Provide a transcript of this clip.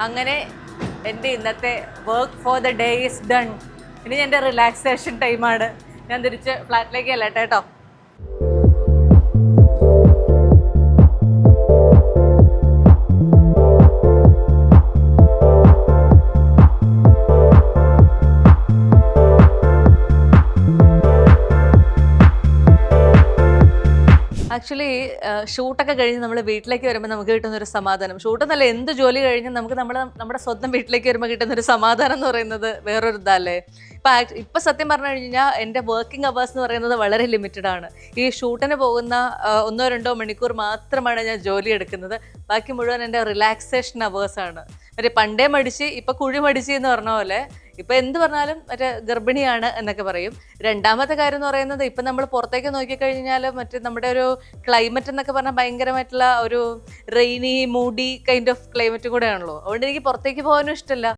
അങ്ങനെ എൻ്റെ ഇന്നത്തെ work for the day is done. ഇനി എൻ്റെ റിലാക്സേഷൻ ടൈമാണ്. ഞാൻ തിരിച്ച് ഫ്ലാറ്റിലേക്ക് അല്ലട്ടെ കേട്ടോ. ആക്ച്വലി ഷൂട്ടൊക്കെ കഴിഞ്ഞ് നമ്മൾ വീട്ടിലേക്ക് വരുമ്പോൾ നമുക്ക് കിട്ടുന്നൊരു സമാധാനം, ഷൂട്ടെന്നല്ല എന്ത് ജോലി കഴിഞ്ഞ് നമുക്ക് നമ്മുടെ സ്വന്തം വീട്ടിലേക്ക് വരുമ്പോൾ കിട്ടുന്നൊരു സമാധാനം എന്ന് പറയുന്നത് വേറൊരു ഇതല്ലേ. ഇപ്പം സത്യം പറഞ്ഞു കഴിഞ്ഞാൽ എൻ്റെ വർക്കിംഗ് അവേഴ്സ് എന്ന് പറയുന്നത് വളരെ ലിമിറ്റഡ് ആണ്. ഈ ഷൂട്ടിന് പോകുന്ന 1-2 മണിക്കൂർ മാത്രമാണ് ഞാൻ ജോലി എടുക്കുന്നത്. ബാക്കി മുഴുവൻ എൻ്റെ റിലാക്സേഷൻ അവേഴ്സാണ്. മറ്റേ പണ്ടേ മടിച്ച് ഇപ്പം കുഴി മടിച്ച് എന്ന് പറഞ്ഞ പോലെ ഇപ്പം എന്ത് പറഞ്ഞാലും മറ്റേ ഗർഭിണിയാണ് എന്നൊക്കെ പറയും. രണ്ടാമത്തെ കാര്യം എന്ന് പറയുന്നത് ഇപ്പം നമ്മൾ പുറത്തേക്ക് നോക്കിക്കഴിഞ്ഞാൽ മറ്റേ നമ്മുടെ ഒരു ക്ലൈമറ്റ് എന്നൊക്കെ പറഞ്ഞാൽ ഭയങ്കരമായിട്ടുള്ള ഒരു rainy moody kind of climate കൂടെയാണല്ലോ. അതുകൊണ്ട് എനിക്ക് പുറത്തേക്ക് പോകാനും ഇഷ്ടമല്ല.